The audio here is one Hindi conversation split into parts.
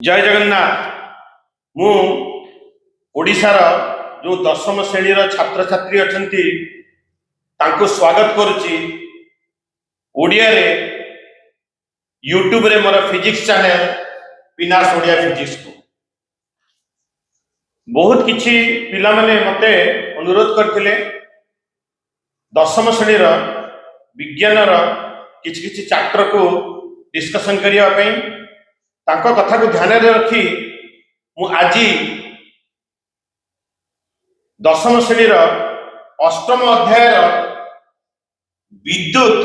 जय जगन्नाथ। मु ओडिशार जो दशम श्रेणी छात्र छात्री अछंती तांको स्वागत करुच्ची। ओडिया रे यूट्यूब रे मोर फिजिक्स चैनल पिनास ओडिया फिजिक्स को बहुत किछि पिला माने मते अनुरोध करथिले दशम श्रेणी विज्ञान किछि किछि चैप्टर को डिस्कशन करिया पई तांको कथा को ध्यान रे रखी मु आज दशम श्रेणी अष्टम अध्याय विद्युत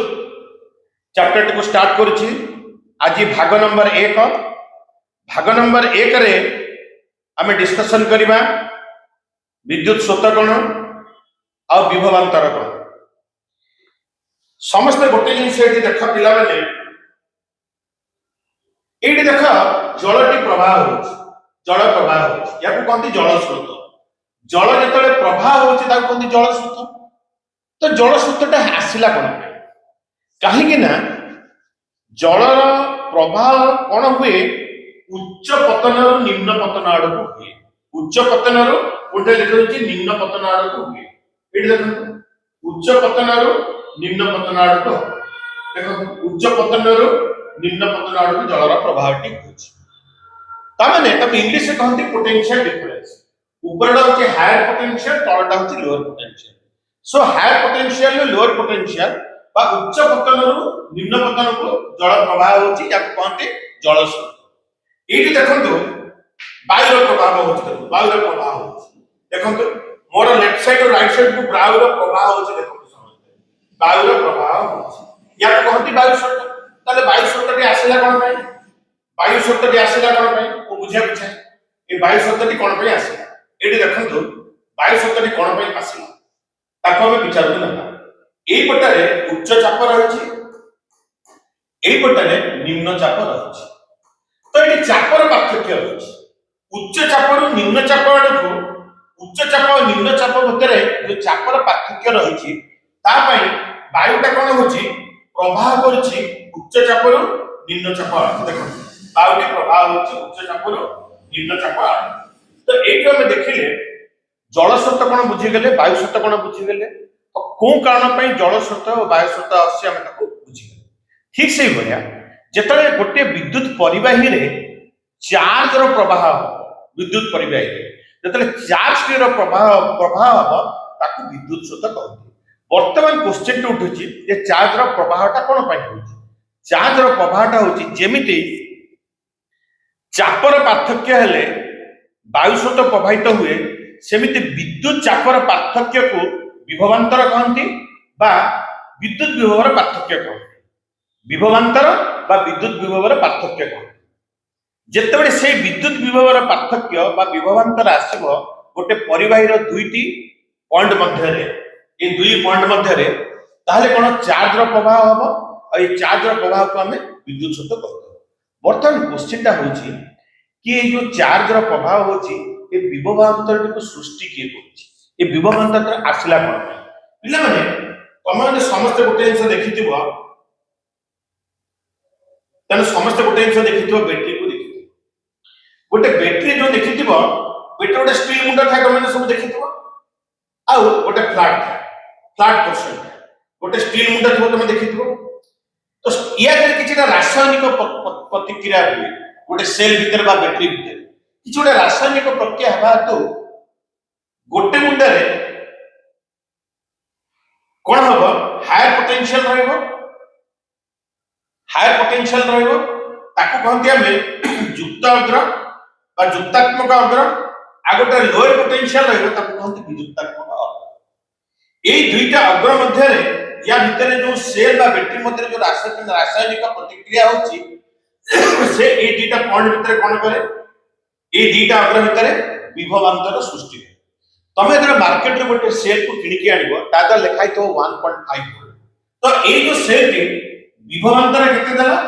चैप्टर को स्टार्ट करुच्ची। आज भाग नंबर 1 रे आमे डिस्कशन करिबा विद्युत स्रोत कोन आ विभवांतर कोन। समस्त गोटे जिन से देख पिला माने एठी देख जलटी प्रवाह हो जल प्रवाह हो या कहते जल स्रोत। जल जेतले प्रवाह होची ताको कहते जल स्रोत। तो जल स्रोतटा आसिला कोन कहीं ना जलर प्रवाह कौन हुए उच्च पतन निम्न पतन आड़ को हुए। उच्च पतन गोटे लिखा निम्न पतन आड़ को हुए। ये देखो उच्च पतन निम्न पतन आड़ को देखो उच्च पतन निम्न पतन आड़ को जलर प्रवाहटी होने तब इंग्लिश में कहते पोटेंशियल डिफरेंस। ऊपरटा होची हायर पोटेंशियल तलटा होची lower potential. So higher potential lower potential बा उच्च पतन निम्न पतन को जल प्रवाह होची या कहते जल स्रोत। एठी देखंतु वायु प्रवाह होची वायु प्रवाह होची देखंतु मोर लेफ्ट साइड और राइट साइड को वायु प्रवाह होची देखंतु समझते वायु प्रवाह होची या कहंती वायु स्रोत। ताले वायु स्रोतटी आसिला कोन पई वायु स्रोतटी आसिला कोन पई ओ बुझिया बुझा ए वायु स्रोतटी कोन पई आसिला। एठी देखंतु वायु स्रोतटी कोन पई आसिला ताको हम विचार करना। एई पटारे उच्च चाप रहछि एई पटारे निम्न चाप रहछि। तो एठी चापर पार्थक्य रहछि। उच्च चाप और निम्न चाप आडको उच्च चाप और निम्न चाप भितरे जो चापर पार्थक्य रहछि ता पई वायुटा कोन होछि प्रवाह करछि उच्च चाप और निम्न चाप आड। देखो वायुटी प्रवाह होछि उच्च चाप और निम्न चाप आड। तो एठी हम देखिले जल स्रोत कोन बुझी गेले वायु स्रोत कोन बुझी गेले तो को कारण पई जल स्रोत और वायु स्रोत आसी हम ताको बुझी गेले। ठीक से भलिया जेतले गोटे विद्युत परिवाही रे चार्ज रो प्रवाह विद्युत परिवाही रे जेतले चार्ज रो प्रवाह हो ताको विद्युत स्रोत कहते। वर्तमान क्वेश्चन टू उठुची जे चार्ज रो प्रवाहटा कोन पई होची। चार्ज रो प्रवाहटा होची जेमिति चापर पार्थक्य हेले वायु स्रोत प्रवाहित हुए सेमिति विद्युत चापर पार्थक्य को विभवांतर कहती बा विद्युत विभवर पार्थक्य कहती। विभवांतर बा विद्युत विभवर पार्थक्य कहती। जेतेबेले से विद्युत विभवर पार्थक्य बा विभवांतर आसीबो गोटे परिवाही रो दुईटी पॉइंट मध्य रे ए दुई पॉइंट मध्य रे ताहले कोन चार्ज रो प्रवाह होबो आ ए चार्ज रो प्रवाह को हमें विद्युत स्रोत कहतो। वर्तमान क्वेश्चन टा होची कि ए जो चार्ज रो प्रवाह होची ए विभवांतर को सृष्टि किए करछि। ए विभवांतर आसिला कोन पिला माने तमे समस्त गोटे जिंस देखिथिबो तने समस्त गोटे जिंस देखिथिबो बैटरी को देखिथिबो। गोटे बैटरी जो देखिथिबो बैटरी गोटे स्टील मुंडा थाय तमे सब देखिथिबो आ गोटे फ्लैट पोर्शन गोटे स्टील मुंडा थो तमे देखिथिबो। तो या किछि रासायनिक प्रतिक्रिया हुए गोटे सेल भीतर बा बैटरी भीतर किछि गोटे रासायनिक प्रक्रिया हेबा तो गोटे मुंडा रे कोन हबो हायर पोटेंशियल रहइबो। हायर पोटेंशियल रहइबो ताको कहंती हमें युक्त अग्र बा युक्तात्मक अग्र आ गोटे लोअर पोटेंशियल रहइबो ताको कहंती विद्युतात्मक अग्र। एई दुईटा अग्र मध्य रे या भीतर जो सेल बा बैटरी मध्य जो रासायनिक प्रतिक्रिया होची से ए दुईटा पॉइंट भीतर कोन करे ए दुईटा अग्र भीतर विभवांतर सृष्टि करे। तमे जरा मार्केट रे गोटे सेल को किनि के आनिबो तादा लेखाइ तो 1.5 तो ए जो सेल टी विभवांतर केते देला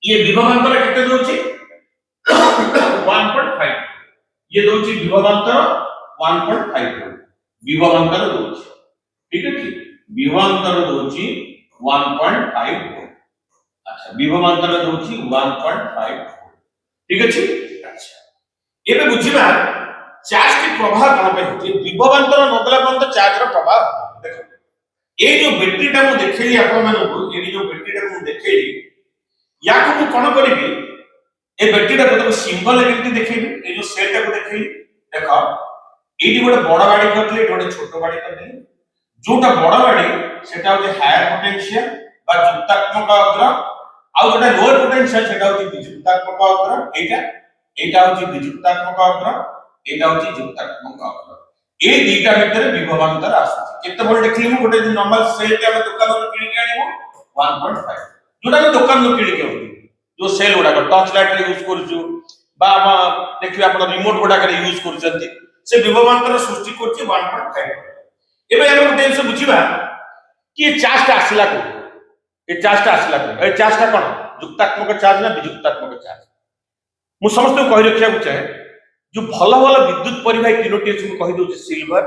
ये विभवांतर केते दोची 1.5 ये दोची विभवांतर 1.5 विभवांतर दोची। ठीक है कि विभवांतर दोची 1.5 अच्छा विभवांतर दोची 1.5 ठीक अच्छे। अच्छा एबे बुझिबा चार्ज की प्रभाव कौन पे होती विभवांतर नदला पर्यंत चार्ज रो प्रभाव देखो ये जो बैटरीटा मु देखैली आपण मानको ये जो बैटरीटा मु देखैली याको मु कोन करिबी ए बैटरीटा को सिंबल केमती देखैली ए जो सेलटा को देखैली देखो एटी गोटे बड़ बाड़ी करथले गोटे छोट बाड़ी करथले जोटा बड़ बाड़ी सेटा होते हायर पोटेंशियल बा जुक्तात्मक अग्र आ जोटा लोअर पोटेंशियल सेटा होते विजुक्तात्मक अग्र एटा होते विजुक्तात्मक अग्र एटा होते जुक्तात्मक अग्र ए दीटा भितर विभवांतर आसुची केते भोल्ट देखली मु गोटे नॉर्मल सेल के हम दुकान रो किनि के आनिबो 1.5 जोटा के दुकान रो किनि के होती जो सेल गुडा टच लाइट रे यूज करजु बा देखिबा आपण रिमोट गुडा के यूज करजंती से विभवांतर सृष्टि करछि 1.5 एबे हम गोटे से बुझिबा कि ये चार्ज ता आसला को ए चार्ज ता कोन जुक्तात्मक चार्ज ना विजुक्तात्मक चार्ज मु समस्त कहि रखिया चाहे जो भल भल विद्युत परिवाही तीनोटी अछि मु कहि दउ सिल्वर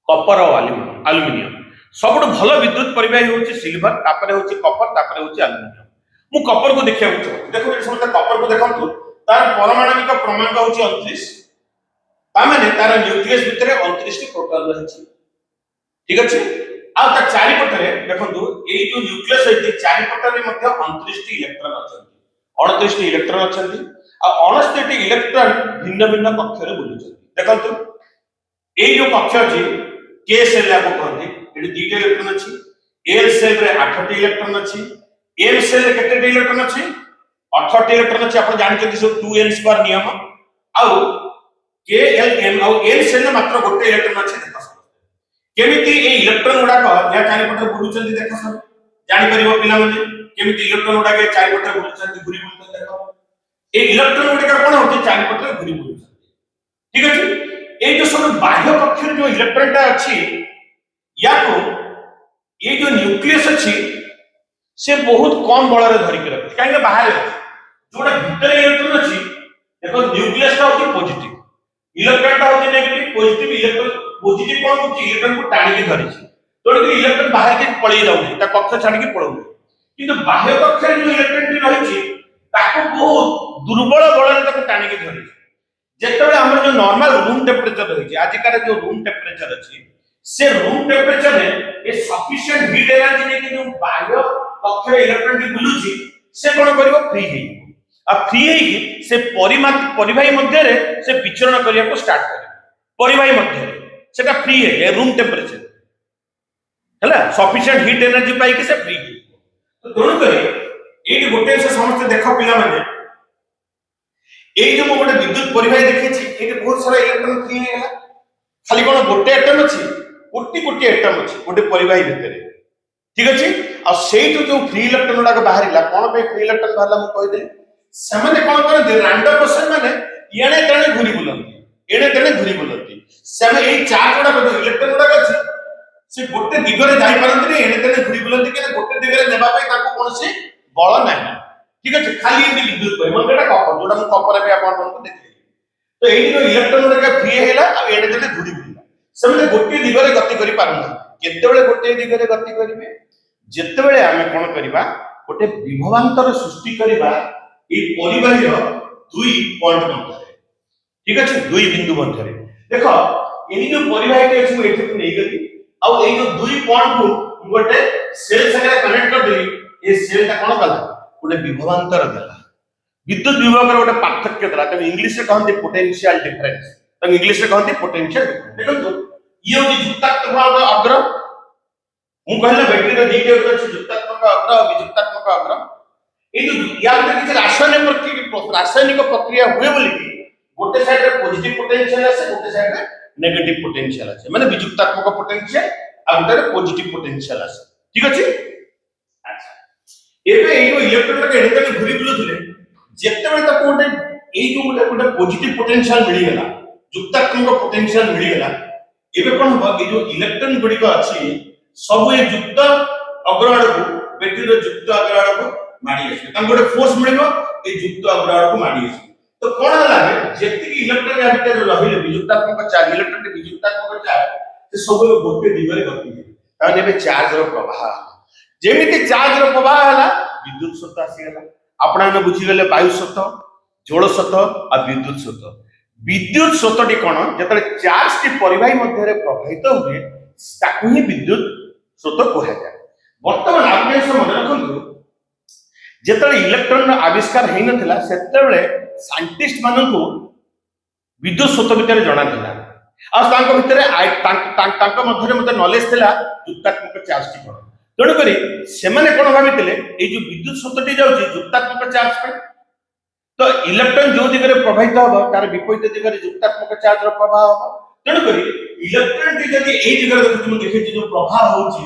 कॉपर और एल्युमिनियम सबुठ भल विद्युत परिवाही होछि सिल्वर तापरे होछि कॉपर तापरे होछि एल्युमिनियम मु कॉपर को देखिया देखो समस्त कॉपर को देखंतु तार परमाणविक क्रमांक होछि 29 ता माने तार न्यूक्लियस भितरे 29 टी प्रोटॉन रहछि ठीक अछि आ ता चारि पटरे देखंतु एई जो न्यूक्लियस होछि चारि पटरे मध्ये 29 टी इलेक्ट्रॉन अछंती 29 टी इलेक्ट्रॉन अछंती आ 29 टी इलेक्ट्रॉन भिन्न भिन्न कक्षरे बुलुछंती देखंतु एई जो कक्ष अछि के सेल याको कहंती एटी दीटा इलेक्ट्रॉन अछि एल सेल रे 8 टी इलेक्ट्रॉन अछि एम सेल रे केते टी इलेक्ट्रॉन अछि 18 टी इलेक्ट्रॉन अछि आपण जानते सब 2n स्क्वायर नियम आ के एल एम आ एल सेल रे मात्र गोटे इलेक्ट्रॉन अछि देखो केमिति ए इलेक्ट्रॉन गुडा को या चारि पटे बुलुचंती देखो सब जानि परिबो पिला माने केमिति इलेक्ट्रॉन गुडा के चारि पटे बुलुचंती घुरी बुलुचंती देखो ए इलेक्ट्रॉन गुडा कोन होती चारि पटे घुरी बुलुचंती ठीक अछि ए जो सब बाह्य कक्ष जो इलेक्ट्रॉन ता अछि याको ये जो न्यूक्लियस अछि से बहुत कम बल रे धरि के रखे काहे के बाहर जोटा भीतर इलेक्ट्रॉन अछि देखो न्यूक्लियस ता होती पॉजिटिव इलेक्ट्रॉन ता होती नेगेटिव पॉजिटिव इलेक्ट्रॉन पॉजिटिव कोन होती इलेक्ट्रॉन को टाणी के धरि छी तोड़ के इलेक्ट्रॉन बाहर के पळई जाउनी ता कक्ष छाडी के पळउ किंतु बाह्य कक्ष रे जो इलेक्ट्रॉन टी रहि छी ताको बहुत दुर्बल बल रे ताको टाणी के धरि जेतबे हमर जो नॉर्मल रूम टेंपरेचर रहि छी आजिकार जो रूम टेंपरेचर अछि से रूम टेंपरेचर में ए सफिशिएंट हीट एनर्जी ने कि जो बाह्य कक्ष रे इलेक्ट्रॉन टी बुलु छी से कोन करिवो फ्री हेई आ फ्री हेई से परिवाही मध्य रे से विचरण करिया को स्टार्ट करे परिवाही मध्य रे सेटा फ्री है रूम टेंपरेचर हैला सफिशिएंट हीट एनर्जी पाई के से फ्री तो दोनों करे एटी गोटे से समस्त देखो पिला माने एई जो गोटे विद्युत परिवाही देखे छी एटी बहुत सारा इलेक्ट्रॉन फ्री हेला खाली कोन गोटे एटम अछि कोटी एटम अछि गोटे परिवाही भितर ठीक अछि आ सेई जो फ्री इलेक्ट्रॉन गुडा को बाहरिला कोन पे फ्री इलेक्ट्रॉन बाहरला मु कहि दे समान कोन करते रैंडम पर्सन माने एणे तेणे घुरी बुलंती एणे तेणे घुरी बुलंती समान एई चार्ज गुडा को इलेक्ट्रॉन गुडा अछि से गोटे दिगरे जाई पारंती एणे तेणे घुरी बुलंती के गोटे दिगरे नेबा पे ताको कोनसी बल नाही ठीक अछि खाली एमि विद्युत परिमाण एटा कॉपर जोटा मु कॉपर पे आपण को देखली तो एई जो इलेक्ट्रॉन गुडा फ्री हेला आ एणे तेणे घुरी बुलला समान गोटे दिगरे गति करि पारना केतेबेले गोटे दिगरे गति करिवे जेतेबेले आमे कोन करिबा गोटे विभवांतर सृष्टि करिबा ए परिवाहीर दुई पॉइंट मध्य ठीक अछि दुई बिंदु मध्य देखो एनी जो परिवाही के अछि एठी नै गली आ ए जो दुई पॉइंट को गोटे सेल संगे कनेक्ट कर देली ए सेल ता कोन कला गोटे विभवांतर देला विद्युत विभव गोटे पार्थक्य देला त इंग्लिश रे कहंती पोटेंशियल डिफरेंस त इंग्लिश रे कहंती पोटेंशियल देखो ये होती जुक्तात्मक अग्र मु कहले बैटरी रे दीटे अछि जुक्तात्मक अग्र और विजुक्तात्मक अग्र ए जो या किछि रासायनिक प्रक्रिया हुए बोली कि गोटे साइड रे पॉजिटिव पोटेंशियल आसे गोटे साइड रे नेगेटिव पोटेंशियल आसे माने विजुक्तात्मक पोटेंशियल आ गोटे पॉजिटिव पोटेंशियल आसे ठीक अछि अच्छा एबे ए जो इलेक्ट्रॉन के एते घुरी बुलुथिले जेतेबे तक गोटे ए जो गोटे पॉजिटिव पोटेंशियल मिली गेला जुक्तात्मक पोटेंशियल मिली गेला एबे कोन हो ए जो इलेक्ट्रॉन गुडी को अछि सब ए युक्त अग्रवाद को बैटरी रो युक्त अग्रवाद को माडी आसे तम गोटे फोर्स मिलिबो ए युक्त अग्रवाद को माडी आसे तो कोन हला जेति इलेक्ट्रॉन या भीतर रहिले विजुक्तात्मक चार्ज इलेक्ट्रॉन के विजुक्तात्मक चार्ज से सब गोटे दिगरे गति ताने बे चार्ज रो प्रवाह जेमिति चार्ज रो प्रवाह हला विद्युत सत्ता आसी गेला आपना ने बुझी गेले वायु सत्ता जल स्रोत और विद्युत स्रोत। विद्युत स्रोतटी कौन जो चार्ज टी परिवाही मध्य प्रभावित हुए ताकू ही विद्युत स्रोत कह जाए। बर्तमान आप मन रखु जो इलेक्ट्रॉन आविष्कार हो नाला से साइंटिस्ट मानक विद्युत स्रोत भितर जना मध्य नॉलेज थिला युक्तात्मक चार्ज टी कौन तेणुक से कौन भाई जो विद्युत स्रोत जाऊँगी युक्तात्मक चार्ज पे तो इलेक्ट्रॉन जो दिगरे प्रभावित हम तार विपरीत दिगरे युक्तात्मक चार्ज प्रभाव हम तेणुक इलेक्ट्रॉन टी जदि ए दिगरे देखिए जो प्रभाव होची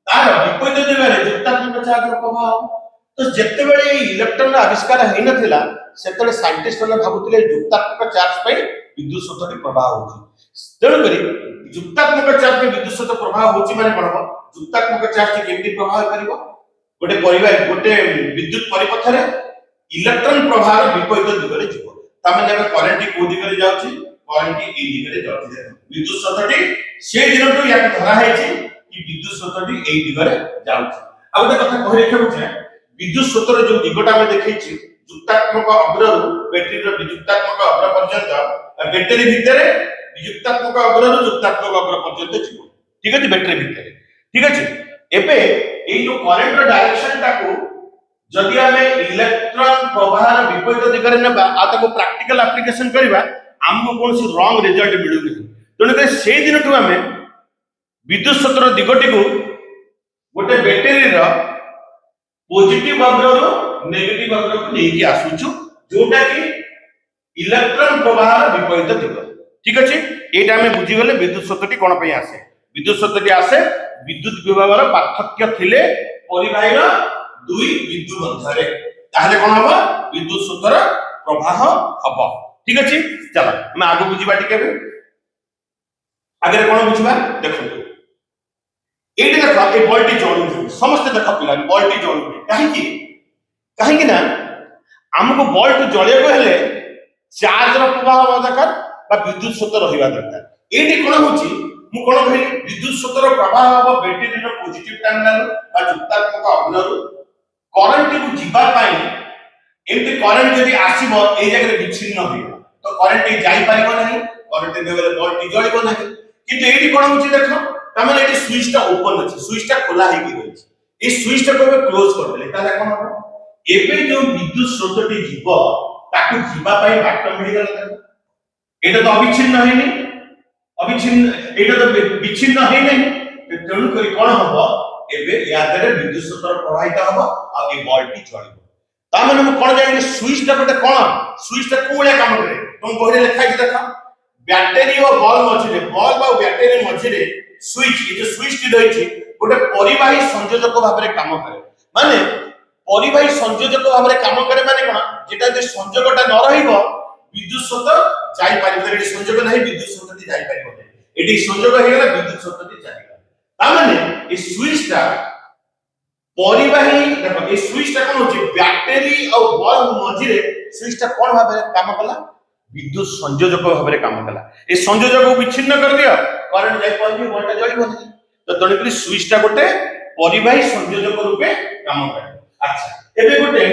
तार विपरीत दिगरे युक्तात्मक चार्ज प्रभाव हम तो जेतेबेले इलेक्ट्रॉन आविष्कार हो नथिला सेतेबेले साइंटिस्ट माने भाबुतिले युक्तात्मक चार्ज पे विद्युत स्रोत टी प्रभाव होची तेणुक युक्तात्मक चार्ज पे विद्युत स्रोत प्रभाव होची माने कोन हो युक्तात्मक चार्ज टी केमि प्रभाव करिवो गोटे परिवार गोटे विद्युत परिपथ रे इलेक्ट्रॉन प्रभाव विपरीत दिगरे जीव तमे जब करंट को दिगरे जाउची करंट ए दिगरे जाउची विद्युत स्रोतटी से दिनटू या धरा हैची कि विद्युत स्रोतटी ए दिगरे जाउची आ गोटे कथा कहि रखबो जे विद्युत स्रोतर जो दिगटा में देखैची युक्तात्मक अग्र बैटरी रो विद्युतात्मक अग्र पर्यंत बैटरी भितर विद्युतात्मक अग्र रो युक्तात्मक अग्र पर्यंत जीव ठीक अछि बैटरी भितर ठीक अछि एबे ए जो करंट रो डायरेक्शन टाको जदि हमें इलेक्ट्रॉन प्रवाह विपरीत दिगरे नेबा आ ताको प्रैक्टिकल एप्लीकेशन करबा हमको कौन सी रॉन्ग रिजल्ट मिलुनी तेणुक से दिन हमें विद्युत स्रोतर दिगटी को गोटे बैटेरी रो पॉजिटिव अग्र रो नेगेटिव अग्र को लेके आसुछु जोटा कि इलेक्ट्रॉन प्रवाह विपरीत दिग ठीक अछि एटा हमें बुझी गले विद्युत स्रोतटी कोन पय आसे विद्युत स्रोतटी आसे विद्युत विभव रो पार्थक्य थिले परिवाही रो दुई बिंदु मध्य ताहले कोन हबो विद्युत स्रोतर प्रवाह हबो ठीक अछि चलो हम आगु बुझिबा टिके आगे कोन बुझिबा देखो एटी देखो ए वोल्टेज जोड़ू समस्त देखो पिला वोल्टेज जोड़ू काहे कि ना हमको वोल्ट जळे को हेले चार्ज रो प्रवाह हबा दरकार बा विद्युत स्रोत रहिबा दरकार एटी कोन होची मु कोन कहली विद्युत स्रोत रो प्रवाह हबा बैटरी रो पॉजिटिव टर्मिनल बा युक्तात्मक अग्र करंट को जीवा पाई एमती करंट यदि आसीबो ए जगह विच्छिन्न होई तो करंट जाई परिबो नाही करंट देबे वोल्टेज जळिबो नाही किंतु एटी कोन होची देखो तमे एटी स्विच टा ओपन अछि स्विच टा खोला हे कि रहिछि ए स्विच टा को क्लोज कर देले ताले कोन हो एबे जो विद्युत स्रोतटी जीव ताकू जीवा पाई बाट मिल गेला एटा तो अविच्छिन्न हेनी अविच्छिन्न एटा तो विच्छिन्न हे नहीं तेणु करी कोन हबो एबे या देरे विद्युत स्रोत प्रवाहित हबो आ ए वोल्टेज जळिबो ता माने हम कोन जानि स्विच टा गोटे कोन स्विच टा कोळे काम करे तुम बहरे लिखा छै देखा बैटरी और बल्ब मझिरे बल्ब और बैटरी मझिरे स्विच ये जो स्विच टी रही गोटे परिवाही संयोजक भाव में काम करे माने परिवाही संयोजक भाव में काम करे माने कोन जेटा जे संयोगटा न रहिबो विद्युत स्रोत जाई परिबो एटी संयोग नाही विद्युत स्रोत टी जाई परिबो एटी संयोग हे गेला विद्युत स्रोत टी जाई ता माने ए स्विच टा परिवाही देखो ए स्विच टा कोन होची बैटरी और बल्ब मझिरे स्विच टा कोन भाव में काम कला विद्युत संयोजक भाव में काम कला ए संयोजक को विच्छिन्न कर दियो करंट जाई पड़ि वोल्टेज जळिबो नहीं तो तणकरी स्विच टा गोटे परिवाही संयोजक रूपे काम करे अच्छा एबे गोटे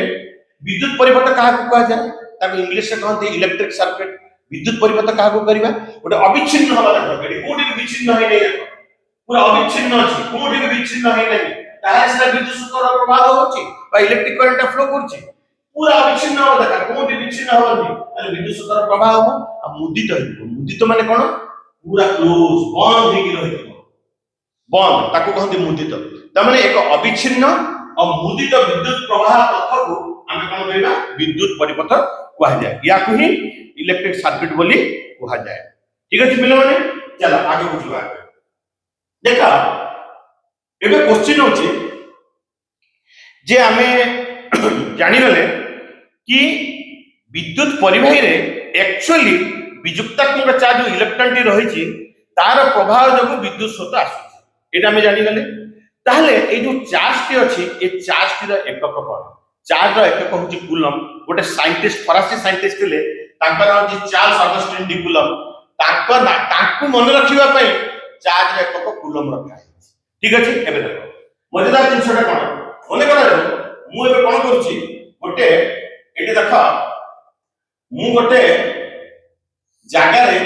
विद्युत परिपथ काहा को कहा जाय ताको इंग्लिश से कहते इलेक्ट्रिक सर्किट विद्युत परिपथ काहा को करबा गोटे अविच्छिन्न हवा दरकार कोठी भी विच्छिन्न है नहीं पूरा अविच्छिन्न अछि कोठी भी विच्छिन्न है नहीं ताहे से विद्युत स्रोत प्रवाह होछि बा इलेक्ट्रिक करंट फ्लो करछि पूरा अविच्छिन्न हवा दरकार कोठी विच्छिन्न हवनी अरे विद्युत स्रोत प्रवाह हो आ मुदित माने कोन पूरा क्लोज बंद हे कि रहिबो बंद ताको कहते मुदित त माने एक अविच्छिन्न और मुदित विद्युत प्रवाह पथ को हमें कोन कहबा विद्युत परिपथ कहा जाय या को ही इलेक्ट्रिक सर्किट बोली कहा जाय ठीक अछि पिला माने चला आगे बुझिबा देखा एबे क्वेश्चन होची जे हमें जानि गले कि विद्युत परिवाही रे एक्चुअली विजुक्तात्मक चार्ज जो इलेक्ट्रॉन टी रही तार प्रभाव जो विद्युत स्रोत आसुची एटा हमें जानि गले ताहले ए जो चार्ज टी अछि ए चार्ज टी रो एकक कोन चार्ज रो एकक होची कूलम गोटे साइंटिस्ट फरासी साइंटिस्ट थिले तांकर नाम जे चार्ल्स ऑगस्टिन डी कूलम तांको मन रखिबा पई चार्ज रो एकक कूलम रखा है ठीक अछि एबे देखो मजेदार जिंसटा कोन मने करा मु एबे कोन करूची गोटे एटी देखा मु गोटे जगह रे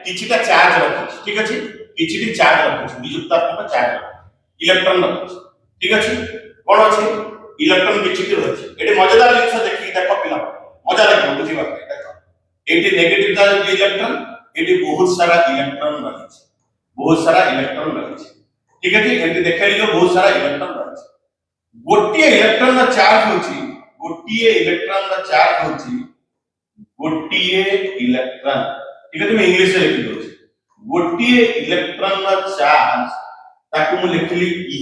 किछिटा चार्ज रखिछि ठीक अछि किछिटी चार्ज रखिछि विद्युतात्मक चार्ज इलेक्ट्रॉन रखिछि ठीक अछि कोन अछि इलेक्ट्रॉन किछिटी रखिछि एटे मजेदार जिनिस देखि देखो पिला मजा लागो बुझिबा देखो eighty negative charge electron eighty बहुत सारा इलेक्ट्रॉन रखिछि बहुत सारा इलेक्ट्रॉन रखिछि ठीक अछि एटी देखैली जो बहुत सारा इलेक्ट्रॉन रखिछि गोटिए इलेक्ट्रॉन रा चार्ज होछि गोटिए इलेक्ट्रॉन रा चार्ज होछि गोटिए इलेक्ट्रॉन ठीक है मैं इंग्लिश में लिखि दउछि गोटिए इलेक्ट्रॉन रा चार्ज ताकू मु लिखली ई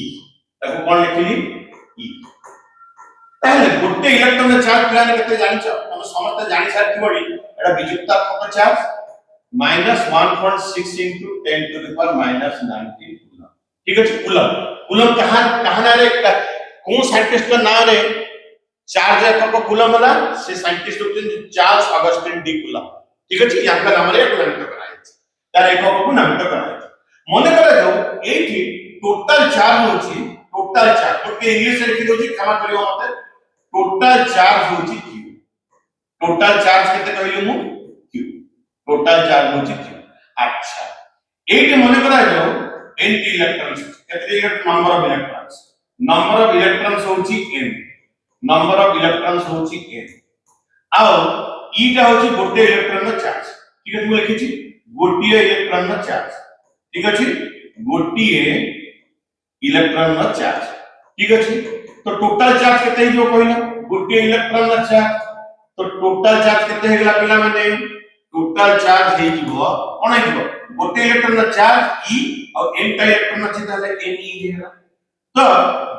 ताकू कोन लिखली ई ताले गोटे इलेक्ट्रॉन रा चार्ज प्लान केते जानि छ हम समस्त जानि सारथि बडी एटा विद्युतात्मक charge -1.6 into 10 to the power -19 coulomb ठीक है कूलम कूलम कहां रे कोन साइंटिस्ट का नाम रे चार्ज एकक कूलम होला से साइंटिस्ट होते चार्ल्स ऑगस्टिन डी कूलम ठीक है याका नाम रे नामित करायछि तार एकक को नामित करायछि मने करा जाऊ एठी टोटल चार्ज होछि टोटल चार्ज ओके इंग्लिश में लिखि दोछि क्षमा करियो मते टोटल चार्ज होछि q टोटल चार्ज केते कहली मु q टोटल चार्ज होछि q अच्छा एठी मने करा जाऊ n इलेक्ट्रॉन्स केते नंबर ऑफ इलेक्ट्रॉन्स होछि n नंबर ऑफ इलेक्ट्रॉन्स होछि n आउ ईटा होछि गोटे इलेक्ट्रॉन रा चार्ज ठीक है तू लिखिछि गोटिए इलेक्ट्रॉन रा चार्ज ठीक अछि गोटिए इलेक्ट्रॉन रा चार्ज ठीक अछि तो टोटल चार्ज केते हिजो कहला गोटिए इलेक्ट्रॉन रा चार्ज तो टोटल चार्ज केते हेला पिला माने टोटल चार्ज हेजिबो कोन हेजिबो गोटे इलेक्ट्रॉन रा चार्ज e और n टा इलेक्ट्रॉन अछि ताले ne हेला तो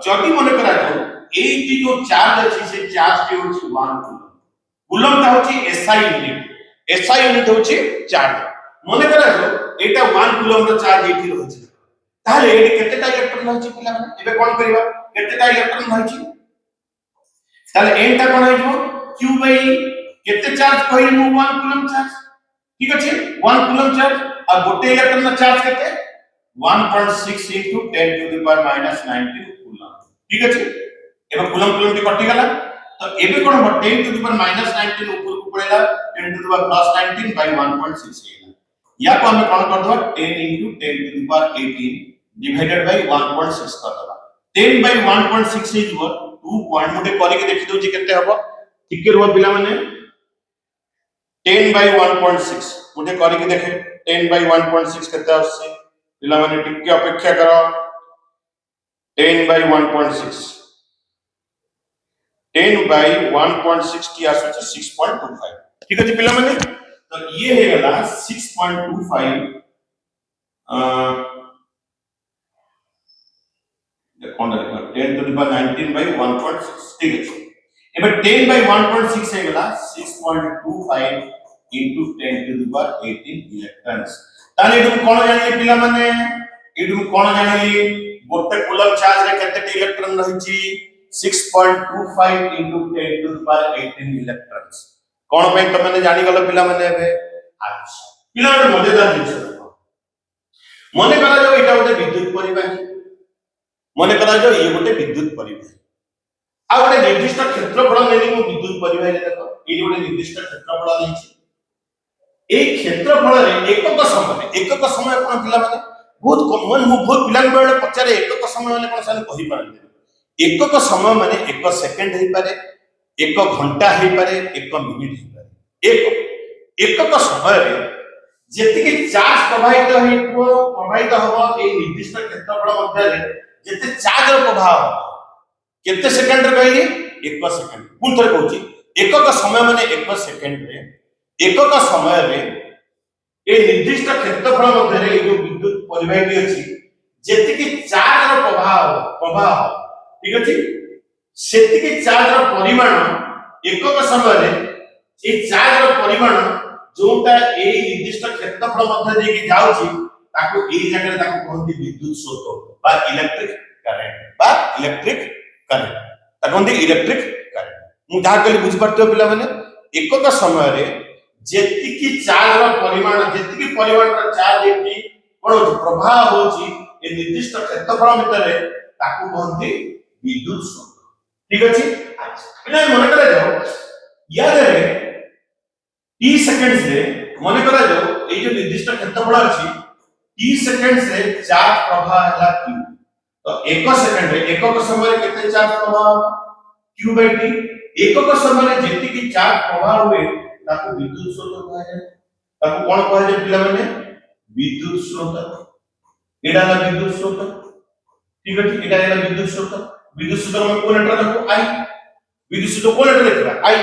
जदि मने करा जाऊ एटी जो चार्ज अछि से चार्ज के होछि 1 कूलम कूलम ता होछि SI यूनिट होछि चार्ज मने करा जाऊ एटा 1 कूलम रो चार्ज एटी रहछि ताले एटी केतेटा इलेक्ट्रॉन रहछि पिला माने एबे कोन करबा केतेटा इलेक्ट्रॉन रहछि ताले n टा कोन हेजो q बाई केते चार्ज कहली मु 1 कूलम चार्ज ठीक अछि 1 कूलम चार्ज और गोटे इलेक्ट्रॉन रो चार्ज केते 1.6 into 10 to the power -19 coulomb ठीक अछि एबे कूलम कूलम टी कटि गला तो एबे कोन 10 to the power -19 ऊपर को पड़ेला 10 to the power +19 by 1.6 हेला या को हम कोन कर दबा 10 into 10 to the power 18 divided by 1.6 कर दबा 10 by 1.6 इज 2 पॉइंट मुटे करि के देखि दउ जे केते हबो ठीक के रहबो पिला माने 10 by 1.6 मुटे करि के देखे 10 by 1.6 केते आछे पिला माने टिके अपेक्षा करो 10 by 1.6 10 by 1.6 की आछे 6.25 ठीक है पिला माने तो ये हे गला 6.25 देखो 10 to the power 19 by 1.6 ठीक है एबे 10 by 1.6 हे गला 6.25 into 10 to the power 18 electrons ताले एडु कोन जानिले पिला माने एडु कोन जानिले गोटे कूलम चार्ज रे केते इलेक्ट्रॉन रहिछि 6.25 into 10 to the power 18 electrons कोन पे त माने जानि गलो पिला माने एबे अच्छा पिला माने मजेदार जिनिस देखो मने करा जो एटा गोटे विद्युत परिवाही मने करा जो ये गोटे विद्युत परिवाही आ गोटे निर्दिष्ट क्षेत्रफल नेली मु विद्युत परिवाही रे देखो ए गोटे निर्दिष्ट क्षेत्रफल नेछि ए क्षेत्रफल रे एकक समय कोन पिला माने बहुत कॉमन मु बहुत पिला बेले पचारे एकक समय माने कोन साले कहि पारन एकक समय माने 1 सेकंड हे पारे 1 घंटा हे पारे 1 मिनिट हे पारे एकक समय रे जेति के चार्ज प्रवाहित हो ए निर्दिष्ट क्षेत्रफल मध्य रे जेते चार्ज रो प्रभाव केते सेकंड रे कहली 1 सेकंड कोन थरे कहूची एकक समय माने 1 सेकंड रे एकक समय रे ए निर्दिष्ट क्षेत्रफल मध्य रे जो विद्युत परिवाही अछि जेति के चार्ज रो प्रभाव ठीक अछि सेति के चार्ज रो परिमाण एकक समय रे ए चार्ज रो परिमाण जोटा ए निर्दिष्ट क्षेत्रफल मध्य दे के जाउची ताको ए जगह ताको कहंती विद्युत स्रोत बा इलेक्ट्रिक करंट ताको कहंती इलेक्ट्रिक करंट मु धा कहली बुझ पड़तो पिला माने एकक समय रे जेति की चार्ज रो परिमाण जेति की परिमाण रो चार्ज एटी कोन प्रवाह होची ए निर्दिष्ट क्षेत्रफल मध्य रे ताको कहंती विद्युत स्रोत ठीक अछि अच्छा पिला मन करे जाओ याद रे टी सेकेंड्स रे मन करा जाओ ए जो निर्दिष्ट क्षेत्रफल अछि टी सेकेंड्स रे चार्ज प्रवाह हला q तो 1 सेकंड रे एकक समय रे केते चार्ज प्रवाह होगा q बाय t एकक समय रे जेति की चार्ज प्रवाह हुए ताको विद्युत स्रोत कहा जाय ताको कोन कहा जाय पिला माने विद्युत स्रोत एडा ना विद्युत स्रोत ठीक अछि एडा एला विद्युत स्रोत में कोन लेटर देखो i विद्युत स्रोत कोन लेटर लिखबा i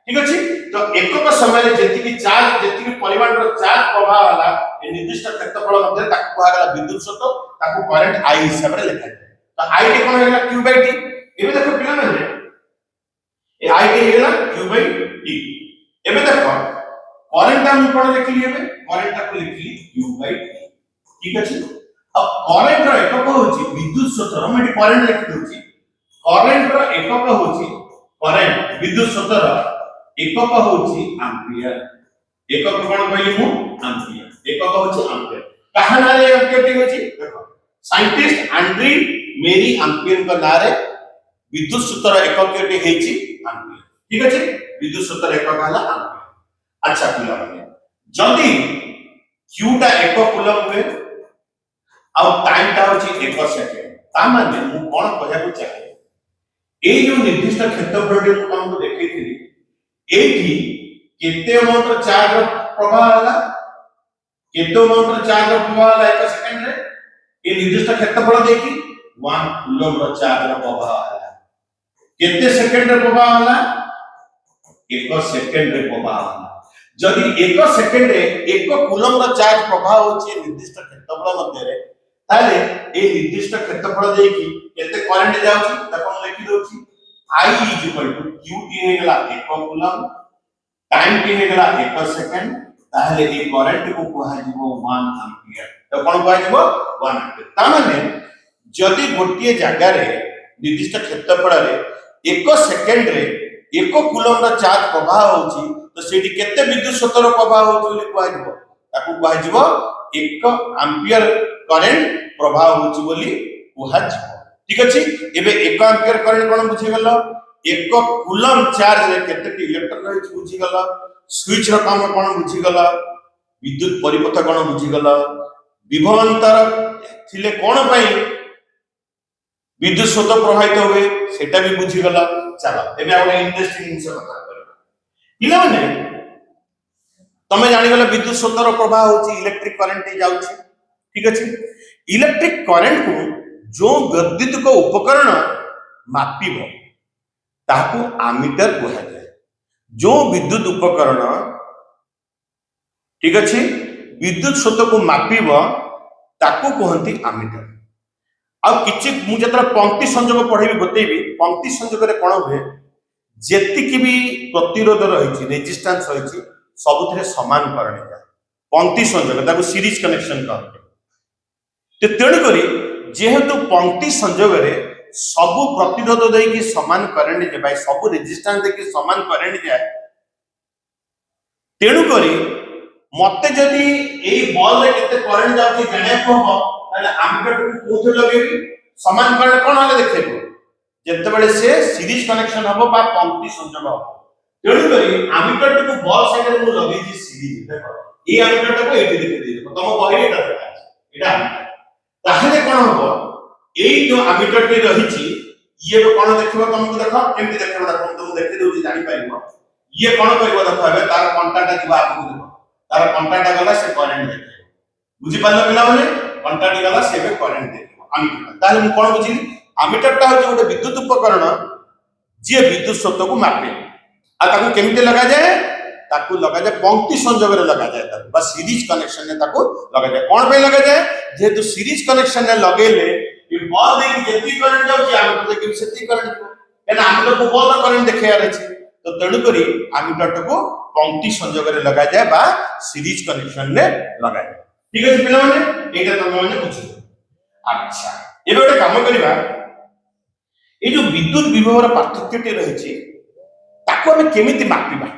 ठीक अछि तो एकक समय रे जेति की चार्ज जेति की परिमाण रो चार्ज प्रवाह वाला ए निर्दिष्ट क्षेत्रफल मध्ये ताको कहा गला विद्युत स्रोत ताको करंट i हिसाब रे लिखा जाय तो i के कोन हेला q बाय t एबे देखो पिला माने ए i के हेला q बाय t एबे देखो करंट हम कोन लिखली एबे करंट ताको लिखली q बाय t ठीक अछि अब करंट रो एकक होची विद्युत स्रोत रो मैं करंट लिख दोची करंट रो एकक होची करंट विद्युत स्रोत रो एकक होची एम्पियर एकक कोन कहली मु एम्पियर एकक होची एम्पियर कहा नारे एम्पियर टी होची देखो साइंटिस्ट एंड्री मेरी एम्पियर का नारे विद्युत सूत्र एकक टी हेची एम्पियर ठीक अछि विद्युत सूत्र एकक हला एम्पियर अच्छा पिला माने जदी q टा 1 कूलम हुए और टाइम टा होची 1 सेकंड ता माने मु कोन कहया को चाहे ए जो निर्दिष्ट क्षेत्रफल टी को हम देखैथिली एठी केते अमाउंट चार्ज प्रवाह हला केते अमाउंट चार्ज प्रवाह हला 1 सेकंड रे ए निर्दिष्ट क्षेत्रफल देखि 1 कूलम रो चार्ज प्रवाह हला केते सेकंड रे प्रवाह हला 1 सेकंड रे प्रवाह हला जदी 1 सेकंड रे 1 कूलम रो चार्ज प्रवाह होची निर्दिष्ट क्षेत्रफल मध्ये रे ताले ए निर्दिष्ट क्षेत्रफल देखि केते करंट जाउची तको लिखि दोची I is equal to q t हेगला 1 coulomb time t हेगला 1 second ताहले ए करंट को कहा जिवो 1 एम्पियर तो कोन कहा जिवो 1 एम्पियर ता माने जदी गोटिए जागा रे निर्दिष्ट क्षेत्रफल रे 1 सेकंड रे 1 कूलम रा चार्ज प्रवाह होची तो सेठी केते विद्युत स्रोत रो प्रवाह होची बोली कहा जिवो ताको कहा जिवो 1 एम्पियर करंट प्रवाह होची बोली कहा जिवो ठीक अछि एबे 1 एम्पियर करंट कोन बुझि गेलो 1 कूलम चार्ज रे केते इलेक्ट्रॉन रहै बुझि गेलो स्विच रो काम कोन बुझि गेलो विद्युत परिपथ कोन बुझि गेलो विभवांतर थिले कोन पई विद्युत स्रोत प्रवाहित होवे सेटा भी बुझि गेलो चलो एबे आ इंटरेस्टिंग जिंस कथा करबा पिला माने तमे जानि गेलो विद्युत स्रोत रो प्रवाह होची इलेक्ट्रिक करंट जाउची ठीक अछि इलेक्ट्रिक करंट को जो विद्युत को उपकरण मापिबो ताकू एमीटर कहा जाय जो विद्युत उपकरण ठीक अछि विद्युत स्रोत को मापिबो ताकू कहंती एमीटर आ किछि मु जतरा पंक्ति संयोग पढेबी बतेबी पंक्ति संयोग रे कोन होय जेति कि भी प्रतिरोध रहिछि रेजिस्टेंस रहिछि सबुथिरे समान करणे जाय पंक्ति संयोग ताकू सीरीज कनेक्शन कहते ते तेण करी जेहेतु पंक्ति संयोग रे सब प्रतिरोध देकी समान करंट जे भाई सब रेजिस्टेंस देकी समान करंट जाय तेणु करी मते जदी एई बॉल रे केते करंट जाउची जाने को हो ताले एमीटर को कोथे लगेबी समान करंट कोन हले देखैबो जते बेले से सीरीज कनेक्शन हबो बा पंक्ति संयोग हबो तेणु करी एमीटर को बॉल साइड रे मु लगेई छी सीरीज देखो ए एमीटर को एठी देखै देबो तम बहिरे एटा एटा ताहले कोन हबो एई जो एमीटर टे रहिछि ये कोन देखिबो तुमको देखो केमति देखिबो तुम देखि दोछि जानि पाइबो ये कोन करबो देखो एबे तार कांटेक्ट जिबा आपको देखो तार कांटेक्ट गला से करंट देखिबो बुझि पालो पिला माने कांटेक्ट गला से एबे करंट देखिबो एमीटर ताहले मु कोन बुझिली एमीटर ता होछि गोटे विद्युत उपकरण जे विद्युत स्रोत को मापे आ ताकू केमति लगा जाय ताकू लगा जाय पंक्ति संयोग रे लगा जाय ताकू बस सीरीज कनेक्शन ने ताकू लगा जाय कोन पे लगा जाय जेतु सीरीज कनेक्शन ने लगेले ये बॉल देखि जेति करंट जाउची एमीटर देखि सेति करंट एना एमीटर को बॉल करंट देखियार अछि तो तेणु करी एमीटर को पंक्ति संयोग रे लगा जाय बा सीरीज कनेक्शन ने लगा जाय ठीक अछि पिला माने एटा तमे माने बुझु अच्छा एबे ओटा काम करिबा ए जो विद्युत विभवर पार्थक्यटी रहिछि ताको हम केमिति मापिबा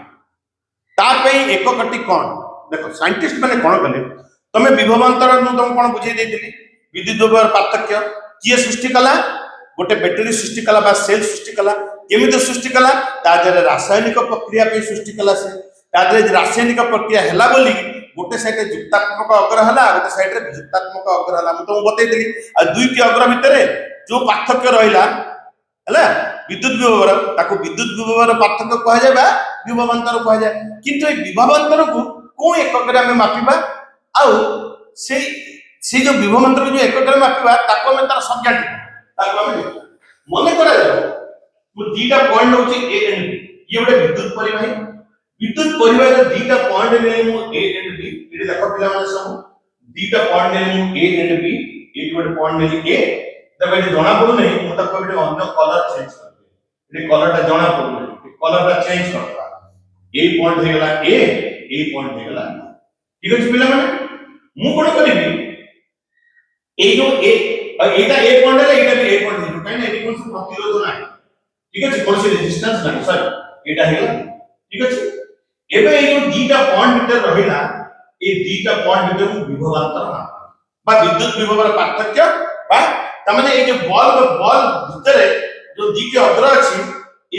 ता पई एककटी कोन देखो साइंटिस्ट माने कोन कले तमे विभवांतर नु तुम कोन बुझै देतिली विद्युत विभवर पार्थक्य किए सृष्टि कला गोटे बैटरी सृष्टि कला बा सेल सृष्टि कला केमिति सृष्टि कला ता जरे रासायनिक प्रक्रिया पे सृष्टि कला से तादरे रासायनिक प्रक्रिया हैला बोली गोटे साइड रे जुक्तात्मक अग्र हला गोटे साइड रे विजुक्तात्मक अग्र हला म तो बतै देली आ दुई के अग्र भितरे जो पार्थक्य रहिला हला विद्युत विभवर ताको विद्युत विभवर पार्थक्य कहा जाय बा विभवांतर कहा जाय किंतु ए विभवांतर को को एकक रे हम मापिबा आ से जो विभवांतर जो एकक रे मापिबा ताको हम तार संज्ञा ताको हम मने करा जाय मु दीटा पॉइंट होची ए एंड बी ये गोटे विद्युत परिवाही दीटा पॉइंट ने मु ए एंड बी इटे देखो पिला माने सब दीटा पॉइंट ने मु ए एंड बी एक गोटे पॉइंट ने ए तबे जणा पडु नै मु ताको बिटे अन्य कलर चेंज कर दे इटे कलर ता जणा पडु नै कलर ता चेंज करबा ए पॉइंट हे गला ए पॉइंट हे गला ठीक अछि पिला माने मु कोन करबी ए जो ए एटा ए पॉइंट रे एटा भी ए पॉइंट हे काई नै एटी कोन प्रतिरोध नै ठीक अछि कोन से रेजिस्टेंस नै सर एटा हे गला ठीक अछि एबे ए जो दीटा पॉइंट भीतर रहिला ए दीटा पॉइंट भीतर विभवांतर बा विद्युत विभवर पार्थक्य बा तमाने ए जो बल्ब भीतर जो दीटे अग्र अछि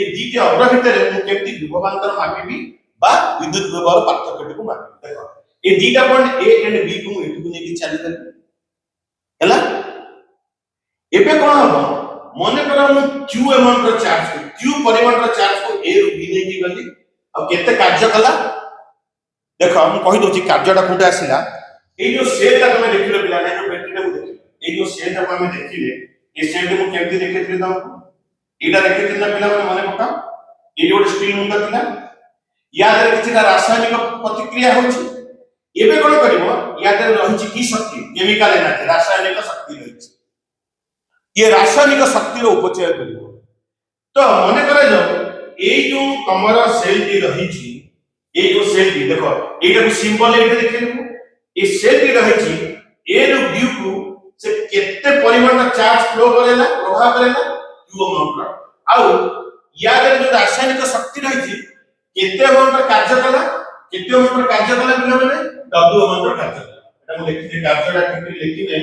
ए दीटे अग्र भीतर मु केमति विभवांतर मापिबी बा विद्युत विभवर पार्थक्य को मापिबी देखो ए दीटा पॉइंट ए एंड बी को एटु ने की चली गल हैला एबे कोन हबो मने करा मु q अमाउंट रो चार्ज को q परिमाण रो चार्ज को a रो b ने की गली अब केते कार्य कला देखो हम कहि दोची कार्यटा कोटा आसिला ए जो सेलटा तमे देखिलो पिला नै जो बैटरी को देखिलो ए जो सेलटा को हम देखिले ए सेल को केमति देखिथिले तुमको एटा देखिथिले ना पिला माने पका ए जो स्टील मुंडा पिला या दरे किछटा रासायनिक प्रतिक्रिया होछि एबे कोन करबो या दरे रहिछि की शक्ति केमिकल एनर्जी रासायनिक शक्ति रहिछि ये रासायनिक शक्ति रो उपचय करबो तो मने करे जो ए जो कमर सेल दी रहिछि ए जो सेल दी देखो एटा को सिंबल एटा देखिलु ए सेल दी रहिछि ए रो बी को से केते परिमाण चार्ज फ्लो करेला प्रभाव करेला q अमाउंट आउ या दे जो रासायनिक शक्ति रहिछि केते अमाउंट कार्य कला केते अमाउंट कार्य कला बिना माने w अमाउंट कार्य कला एटा मु लिखि कार्यटा किति लिखि नै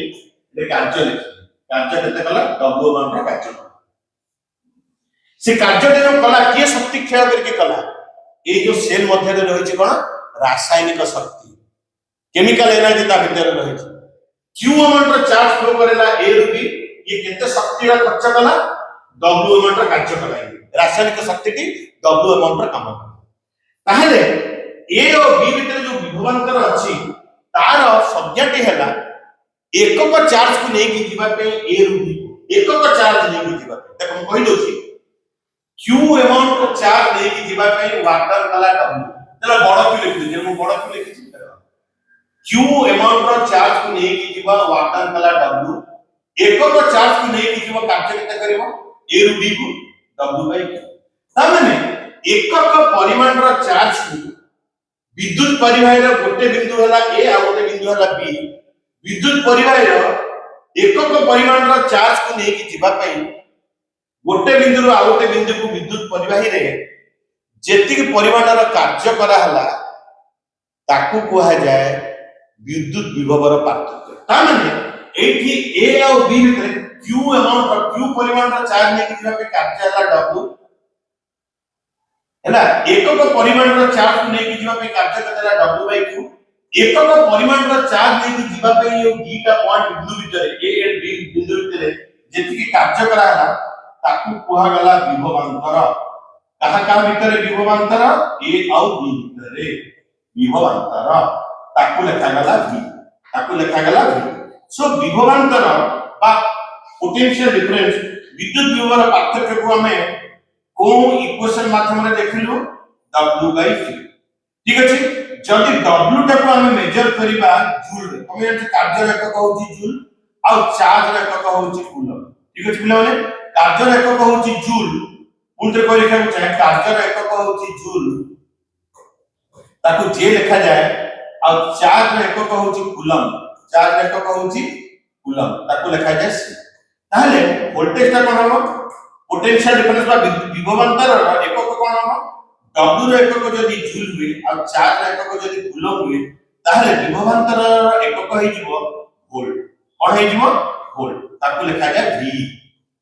ए कार्य लिखि कार्य केते कला w अमाउंट कार्य कला से कार्य जो कला के शक्ति क्षय करके कला ए जो सेल मध्य रे रहिछि कोन रासायनिक शक्ति केमिकल एनर्जी ता भीतर रहिछि q अमाउंट चार्ज फ्लो करेला ए रो बी ये केते शक्ति रा खर्च कला w अमाउंट कार्य कला रासायनिक शक्ति की w अमाउंट काम कला ताहले ए और बी भीतर जो विभवांतर अछि तार संज्ञाटी हैला एकक चार्ज को नै कि दिबा पे ए रो बी एकक चार्ज नै कि दिबा पे देखो हम कहि दोछि q अमाउंट चार्ज नै कि दिबा पे वाटर कला w चलो बड़ q लिखि जे हम बड़ q लिखि q अमाउंट चार्ज को नै कि दिबा वाटर कला w एकक चार्ज को नै कि दिबा कार्य केते करबो a रो b को w बाय q ता माने एकक परिमाण रो चार्ज को विद्युत परिवाही रो गोटे बिंदु हला a आ गोटे बिंदु हला b विद्युत परिवाही रो एकक परिमाण रो चार्ज को नै कि दिबा पे गोटे बिंदु रो आ गोटे बिंदु को विद्युत परिवाही रे जेति के परिमाण रो कार्य करा हला ताकू कोहा जाय विद्युत विभवर पार्थक्य ता माने एठी a और b भीतर q अमाउंट q परिमाण रो चार्ज नै कि दिबा पे कार्य हला w हैला एकक परिमाण रो चार्ज को नै कि दिबा पे कार्य कतला w बाय q एकक परिमाण रो चार्ज नै कि दिबा पे यो दीटा पॉइंट बिंदु भीतर a एंड b बिंदु भीतर जेति के कार्य करा हला ताकू कोहा गला विभवांतर कहा भीतर विभवांतर ए और बी भीतर विभवांतर ताकू लिखा गला v सो विभवांतर बा पोटेंशियल डिफरेंस विद्युत विभवर पार्थक्य को हमें को इक्वेशन माध्यम रे देखिलु w बाय q ठीक अछि जदि w टा को हमें मेजर करिबा जूल रे हम ये कार्य एकक होची जूल आ चार्ज एकक होची कूलम ठीक अछि पिला माने कार्य एकक होची जूल पुनते को लिखा चाहे कार्य एकक होची जूल ताकू जे लिखा जाए आ चार्ज एकक होची कूलम चार्ज एकक होची कूलम ताकू लिखा जाए ताहले वोल्टेज ता कोन हो पोटेंशियल डिफरेंस बा विभवांतर एकक कोन हो w रो एकक जदि जूल हुए आ चार्ज एकक जदि कूलम हुए ताहले विभवांतर एकक होई जिवो वोल्ट कोन होई जिवो वोल्ट ताकू लिखा जाए v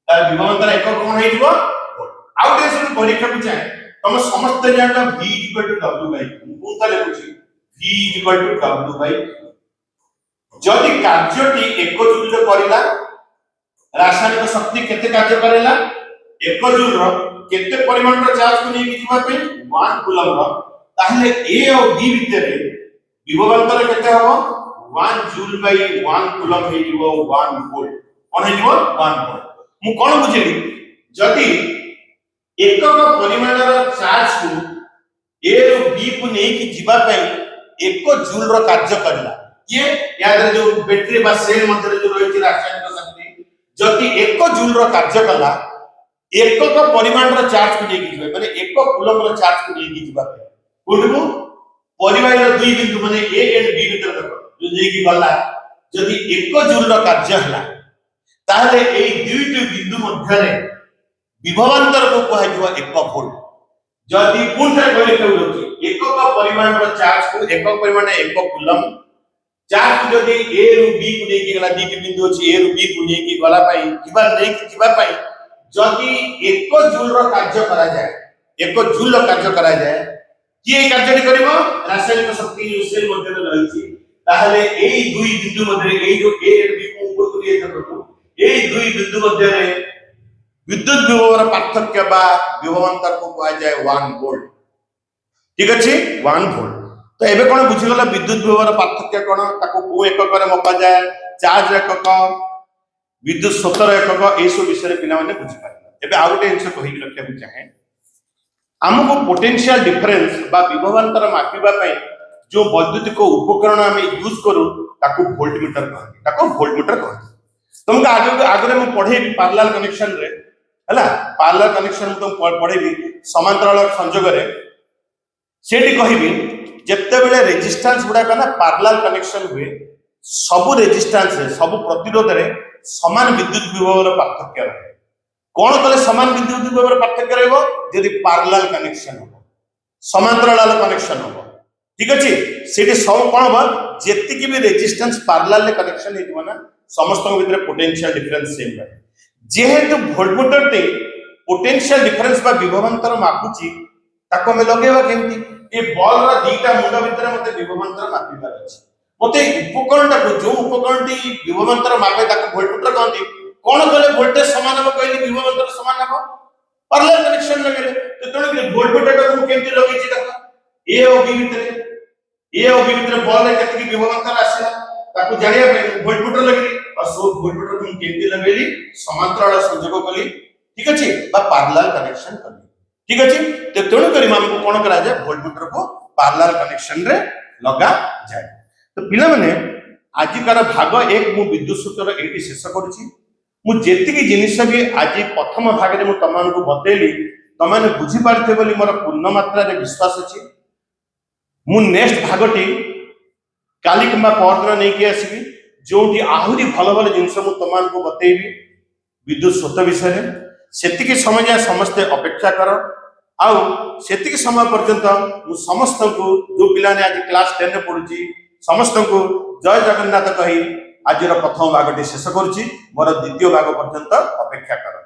तार विभवांतर एकक कोन होई जिवो वोल्ट आउट एसन परीक्षा को चाहे तुम समस्त जान v = w/q कोन लिखुची v = w/q जदि कार्यटी 1 जूल रे करिला रासायनिक शक्ति केते कार्य करेला 1 जूल रो केते परिमाण रो चार्ज को नेकी जिबा पे 1 कूलम रो ताहले a और b भितरे विभवांतर केते हबो 1 जूल बाय 1 कूलम हे जिवो 1 वोल्ट कोन हे जिवो 1 वोल्ट मु कोन बुझिली जदि एकक परिमाण रो चार्ज को a रो b को नेकी जिबा पे 1 जूल रो कार्य करला ये याद रे जो बैटरी बा सेल मध्य जो रही रासायनिक शक्ति जदि 1 जूल रो कार्य कला एकक परिमाण रो चार्ज को नेकी जिबा माने 1 कूलम रो चार्ज को नेकी जिबा पे कोठबो परिवार रो दुई बिंदु माने a एंड b भीतर जो नेकी गला जदि 1 जूल रो कार्य हला ताहले एई दुईटी बिंदु मध्य रे विभवांतर को कहै जिवो 1 वोल्ट जदि कोनटा कहले कहउछि एकक परिमाण रो चार्ज को एकक परिमाण 1 कूलम चार्ज को जदि a रु b को नेकी गला दीटी बिंदु अछि a रु b को नेकी गला पाई किबा नेकी जिबा पाई जदि 1 जूल रो कार्य करा जाय 1 जूल रो कार्य करा जाय कि ए कार्यटी करिवो रासायनिक शक्ति सेल मध्य रे रहिछि ताहले एई दुई बिंदु मध्य रे एई जो a एंड b को ऊपर को दिए करतो एई दुई बिंदु मध्य रे विद्युत विभवर पार्थक्य बा विभवांतर को कहा जाय 1 वोल्ट ठीक अछि 1 वोल्ट तो एबे कोन बुझि गला विद्युत विभवर पार्थक्य कोन ताको को एकक रे मपा जाय चार्ज एकक विद्युत स्रोतर एकक ए सब विषय पिला माने बुझि पारे एबे आ गोटे अंश कहि रखिया भी चाहे हमको पोटेंशियल डिफरेंस बा विभवांतर मापिबा पई जो वैद्युतिक उपकरण हम यूज करू ताको वोल्टमीटर कहନ୍ତି ताको वोल्टमीटर कहନ୍ତି तुमको आगे मैं पढ़ेबी पैरेलल कनेक्शन रे हला पैरेलल कनेक्शन तुम पढ़ेबी समांतराल संयोग रे सेठी कहिबी जत्ते बेले रेजिस्टेंस गुडा कना पैरेलल कनेक्शन हुए सब रेजिस्टेंस रे सब प्रतिरोध रे समान विद्युत विभवर पार्थक्य रहे कोन कले समान विद्युत विभवर पार्थक्य रहबो यदि पैरेलल कनेक्शन हो समांतराल कनेक्शन हो ठीक अछि सेठी सब कोन हो जेति की भी रेजिस्टेंस पैरेलल ले कनेक्शन हेतु ना समस्त भीतर पोटेंशियल डिफरेंस सेम रहे जेहेतु वोल्टमीटर टे पोटेंशियल डिफरेंस बा विभवांतर मापुची ताको में लगेबा केमती ए बॉल रा दीटा मुंड भीतर मते विभवांतर मापिबार अछि मते उपकरण को जो उपकरण टी विभवांतर मापे ताको वोल्टमीटर कहंती कोन गले वोल्टेज समान हो कहली विभवांतर समान हो पैरेलल कनेक्शन लगेले तो तण के वोल्टमीटर को केमती लगै छी देखो ए और बी भीतर बॉल रे केतकी विभवांतर आसीला ताको जानिया पे वोल्टमीटर लगेली और सो वोल्टमीटर तुम केमती लगेली समांतराल संयोग कली ठीक अछि बा पैरेलल कनेक्शन कली ठीक अछि ते तण करी हमको कोन करा जाय वोल्टमीटर को पैरेलल कनेक्शन रे लगा जाय तो पिला माने आजिकार भाग 1 मु विद्युत सूत्र एटी शेष करछि मु जेति की जिनिस भी आज प्रथम भाग रे मु तमान को बतेली तमाने बुझी पारथे बोली मोर पूर्ण मात्रा रे विश्वास अछि मु नेक्स्ट भागटी काली किंबा परदिन नहीं कि आसीबी जोटी आहुरी भल भल जिनस मु तमान को बतेबी विद्युत स्रोत विषय रे सेतिकी समय जा समस्त अपेक्षा कर आउ सेतिकी समय पर्यंत मु समस्त को जो पिला ने आज क्लास 10 रे पढुची समस्त को जय जगन्नाथ कहि आज प्रथम भागटी शेष करछि मोर द्वितीय भाग पर्यंत अपेक्षा कर।